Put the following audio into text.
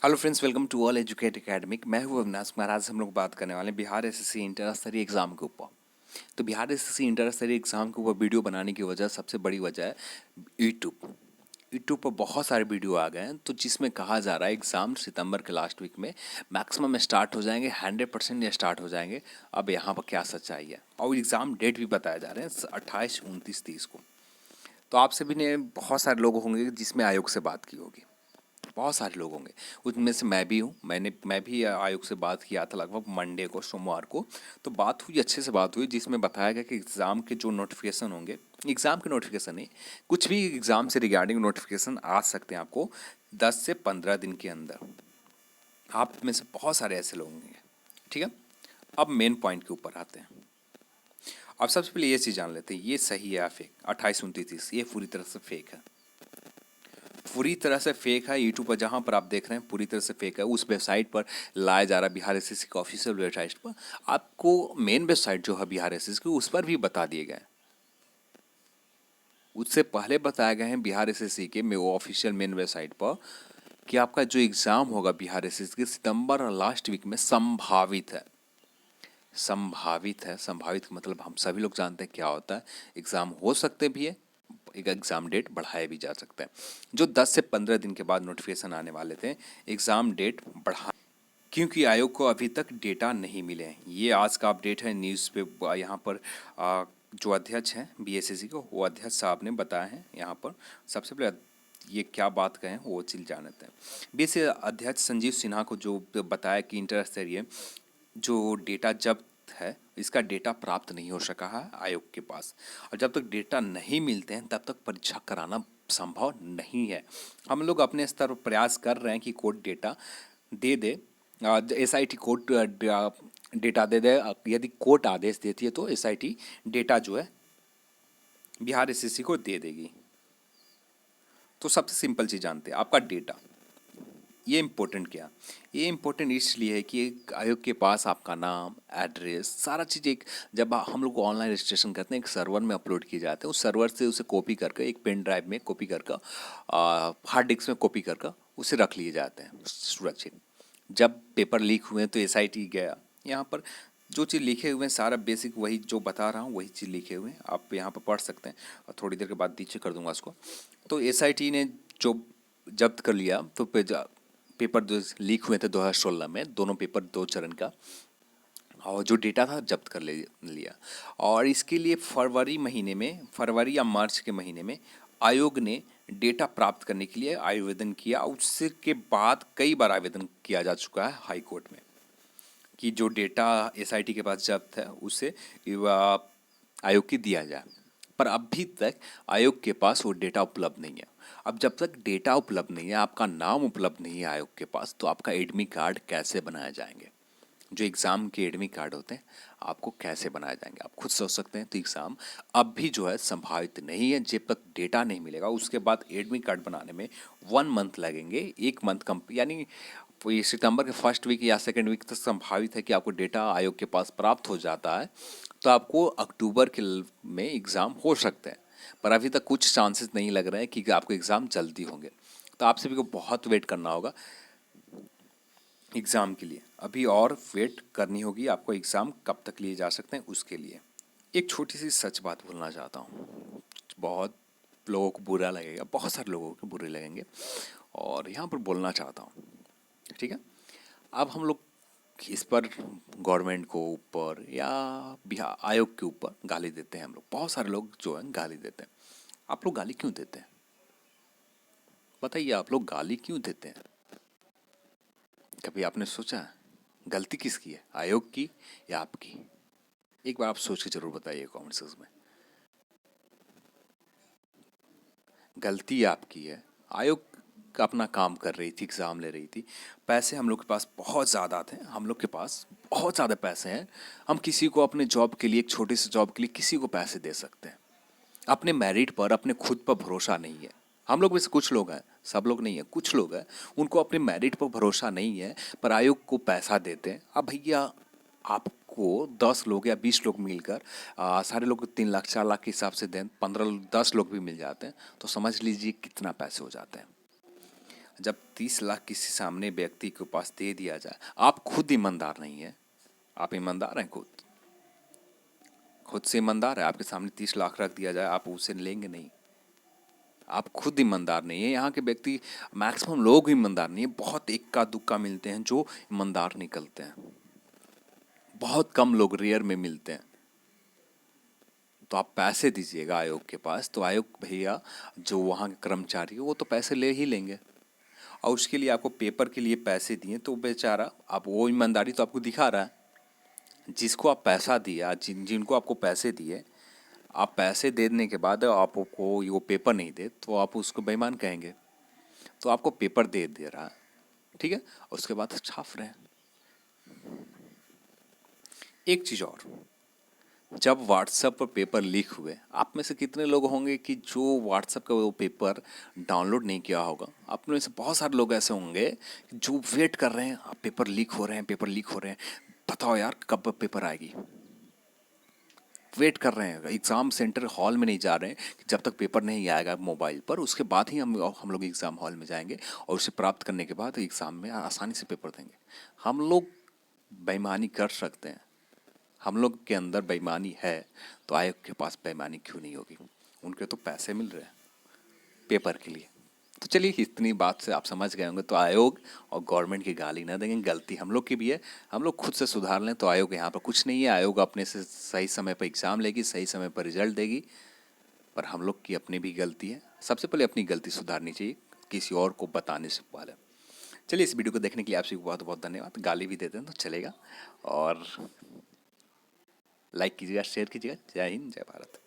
Hello friends, welcome to all educate academic. मैं हूँ अविनाश कुमार। आज हम लोग बात करने वाले हैं बिहार एसएससी इंटर स्तरीय एग्जाम के ऊपर। तो बिहार एसएससी इंटर स्तरीय एग्जाम के ऊपर वीडियो बनाने की वजह, सबसे बड़ी वजह है यूट्यूब। यूट्यूब पर बहुत सारे वीडियो आ गए हैं, तो जिसमें कहा जा रहा है एग्ज़ाम सितंबर के लास्ट वीक में मैक्सिमम स्टार्ट हो जाएंगे, 100% ये स्टार्ट हो जाएंगे। अब यहाँ पर क्या सच्चाई है, और एग्ज़ाम डेट भी बताए जा रहे हैं 28, 29, 30 को। तो आप सभी ने, बहुत सारे लोग होंगे जिसमें आयोग से बात की होगी, बहुत सारे लोग होंगे, उसमें से मैं भी हूँ। मैं भी आयोग से बात किया था लगभग मंडे को, सोमवार को। तो बात हुई, अच्छे से बात हुई, जिसमें बताया गया कि एग्ज़ाम के जो नोटिफिकेशन होंगे, एग्ज़ाम के नोटिफिकेशन नहीं, कुछ भी एग्ज़ाम से रिगार्डिंग नोटिफिकेशन आ सकते हैं आपको 10 से 15 दिन के अंदर। आप में से बहुत सारे ऐसे लोग होंगे, ठीक है। अब मेन पॉइंट के ऊपर आते हैं। अब सबसे पहले ये चीज़ जान लेते हैं, ये सही है या फेक। 28, 29, 30 ये पूरी तरह से फेक है, पूरी तरह से फेक है। यूट्यूब पर जहाँ पर आप देख रहे हैं पूरी तरह से फेक है। उस वेबसाइट पर लाया जा रहा है, बिहार एसएससी का ऑफिशियल वेबसाइट पर। आपको मेन वेबसाइट जो है बिहार एसएससी की, उस पर भी बता दिए गए, उससे पहले बताए गए हैं बिहार एसएससी के वो ऑफिशियल मेन वेबसाइट पर कि आपका जो एग्ज़ाम होगा बिहार एसएससी के सितंबर और लास्ट वीक में संभावित है। संभावित है, संभावित का मतलब हम सभी लोग जानते हैं क्या होता है। एग्ज़ाम हो सकते भी है, एक एग्ज़ाम डेट बढ़ाया भी जा सकता है। जो 10 से 15 दिन के बाद नोटिफिकेशन आने वाले थे, एग्ज़ाम डेट बढ़ा, क्योंकि आयोग को अभी तक डेटा नहीं मिले हैं। ये आज का अपडेट है न्यूज़ पे। यहाँ पर जो अध्यक्ष हैं बीएसएससी को, वो अध्यक्ष साहब ने बताया है यहाँ पर। सबसे पहले ये क्या बात कहें वो चीज़ जानते हैं। बीएसएससी अध्यक्ष संजीव सिन्हा को जो बताया कि इंटर स्तरीय जो डेटा जब्त है, इसका डेटा प्राप्त नहीं हो सका है आयोग के पास, और जब तक डेटा नहीं मिलते हैं तब तक परीक्षा कराना संभव नहीं है। हम लोग अपने स्तर पर प्रयास कर रहे हैं कि कोर्ट डेटा दे दे, एसआईटी कोर्ट डेटा दे दे। यदि कोर्ट आदेश देती है तो एसआईटी डेटा जो है बिहार एसएससी को दे देगी। तो सबसे सिंपल चीज़ जानते हैं, आपका डेटा ये इम्पोर्टेंट क्या, ये इम्पोर्टेंट इसलिए है कि एक आयोग के पास आपका नाम, एड्रेस, सारा चीज़ एक, जब हम लोग ऑनलाइन रजिस्ट्रेशन करते हैं एक सर्वर में अपलोड किए जाते हैं, उस सर्वर से उसे कॉपी करके एक पेन ड्राइव में कॉपी करके, हार्ड डिस्क में कॉपी करके उसे रख लिए जाते हैं सुरक्षित। जब पेपर लीक हुए तो एसआईटी गया, यहाँ पर जो चीज़ लिखे हुए हैं सारा बेसिक वही जो बता रहा हूँ वही चीज़ लिखे हुए हैं, आप यहाँ पर पढ़ सकते हैं। और थोड़ी देर के बाद नीचे कर दूंगा उसको। तो एसआईटी ने जो जब्त कर लिया, तो पेपर जो लीक हुए थे 2016 में, दोनों पेपर 2 चरण का, और जो डेटा था जब्त कर लिया। और इसके लिए फरवरी महीने में, फरवरी या मार्च के महीने में आयोग ने डेटा प्राप्त करने के लिए आवेदन किया। उसके बाद कई बार आवेदन किया जा चुका है हाई कोर्ट में कि जो डेटा एसआईटी के पास जब्त है उसे आयोग की दिया जाए, पर अभी तक आयोग के पास वो डेटा उपलब्ध नहीं है। अब जब तक डेटा उपलब्ध नहीं है, आपका नाम उपलब्ध नहीं है आयोग के पास, तो आपका एडमिट कार्ड कैसे बनाए जाएंगे। जो एग्ज़ाम के एडमिट कार्ड होते हैं आपको कैसे बनाए जाएंगे, आप खुद सोच सकते हैं। तो एग्ज़ाम अब भी जो है संभावित नहीं है, जब तक डेटा नहीं मिलेगा। उसके बाद एडमिट कार्ड बनाने में 1 मंथ लगेंगे, 1 मंथ कम, यानी ये सितंबर के फर्स्ट वीक या सेकेंड वीक तक संभावित है कि आपको डेटा आयोग के पास प्राप्त हो जाता है, तो आपको अक्टूबर के में एग्ज़ाम हो सकते हैं। पर अभी तक कुछ चांसेस नहीं लग रहे हैं कि आपको एग्ज़ाम जल्दी होंगे। तो आप सभी को बहुत वेट करना होगा एग्ज़ाम के लिए, अभी और वेट करनी होगी आपको। एग्ज़ाम कब तक लिए जा सकते हैं उसके लिए एक छोटी सी सच बात बोलना चाहता हूँ। बहुत लोगों को बुरा लगेगा, बहुत सारे लोगों को बुरे लगेंगे, और यहाँ पर बोलना चाहता हूँ, ठीक है। अब हम लोग इस पर गवर्नमेंट को ऊपर या बिहार आयोग के ऊपर गाली देते हैं। हम लोग, बहुत सारे लोग जो है गाली देते हैं। आप लोग गाली क्यों देते हैं, बताइए, आप लोग गाली क्यों देते हैं। कभी आपने सोचा है गलती किसकी है, आयोग की या आपकी? एक बार आप सोच के जरूर बताइए कमेंट सेक्शन में। गलती आपकी है, आयोग का अपना काम कर रही थी, एग्ज़ाम ले रही थी। पैसे हम लोग के पास बहुत ज़्यादा थे, हम लोग के पास बहुत ज़्यादा पैसे हैं। हम किसी को अपने जॉब के लिए, एक छोटे से जॉब के लिए किसी को पैसे दे सकते हैं। अपने मेरिट पर, अपने खुद पर भरोसा नहीं है। हम लोग में से कुछ लोग हैं, सब लोग नहीं है, कुछ लोग हैं, उनको अपने मेरिट पर भरोसा नहीं है, पर आयोग को पैसा देते हैं। अब भैया आपको 10 लोग या 20 लोग मिलकर, सारे लोग 3 लाख 4 लाख के हिसाब से दें, 15 10 लोग भी मिल जाते हैं, तो समझ लीजिए कितना पैसे हो जाते हैं। जब 30 लाख किसी सामने व्यक्ति के पास दे दिया जाए, आप खुद ईमानदार नहीं है, आप ईमानदार हैं, खुद से ईमानदार है, आपके सामने 30 लाख रख दिया जाए, आप उसे लेंगे नहीं। आप खुद ईमानदार नहीं है। यहाँ के व्यक्ति, मैक्सिमम लोग ईमानदार नहीं है, बहुत इक्का दुक्का मिलते हैं जो ईमानदार निकलते हैं, बहुत कम लोग, रेयर में मिलते हैं। तो आप पैसे दीजिएगा आयोग के पास, तो आयोग भैया जो वहाँ के कर्मचारी है वो तो पैसे ले ही लेंगे, और उसके लिए आपको पेपर के लिए पैसे दिए तो बेचारा, आप वो ईमानदारी तो आपको दिखा रहा है। जिसको आप पैसा दिया, जिनको आपको पैसे दिए, आप पैसे देने के बाद आपको वो पेपर नहीं दे तो आप उसको बेईमान कहेंगे। तो आपको पेपर दे दे रहा है, ठीक है, उसके बाद छाप रहे हैं। एक चीज़ और, जब व्हाट्सएप पर पेपर लीक हुए, आप में से कितने लोग होंगे कि जो व्हाट्सएप का वो पेपर डाउनलोड नहीं किया होगा? आप में से बहुत सारे लोग ऐसे होंगे जो वेट कर रहे हैं, पेपर लीक हो रहे हैं, पेपर लीक हो रहे हैं, बताओ यार कब पेपर आएगी, वेट कर रहे हैं। एग्ज़ाम सेंटर हॉल में नहीं जा रहे हैं कि जब तक पेपर नहीं आएगा मोबाइल पर, उसके बाद ही हम लोग एग्ज़ाम हॉल में जाएंगे और उसे प्राप्त करने के बाद एग्ज़ाम में आसानी से पेपर देंगे। हम लोग बेईमानी कर सकते हैं, हम लोग के अंदर बेईमानी है, तो आयोग के पास बेईमानी क्यों नहीं होगी? उनके तो पैसे मिल रहे हैं पेपर के लिए। तो चलिए, इतनी बात से आप समझ गए होंगे। तो आयोग और गवर्नमेंट की गाली ना देंगे, गलती हम लोग की भी है, हम लोग खुद से सुधार लें। तो आयोग यहाँ पर कुछ नहीं है, आयोग अपने से सही समय पर एग्ज़ाम लेगी, सही समय पर रिजल्ट देगी, पर हम लोग की अपनी भी गलती है। सबसे पहले अपनी गलती सुधारनी चाहिए, किसी और को बताने से पहले। चलिए, इस वीडियो को देखने के लिए आपसे बहुत बहुत धन्यवाद। गाली भी देते हैं तो चलेगा, और लाइक कीजिएगा, शेयर कीजिएगा। जय हिंद, जय भारत।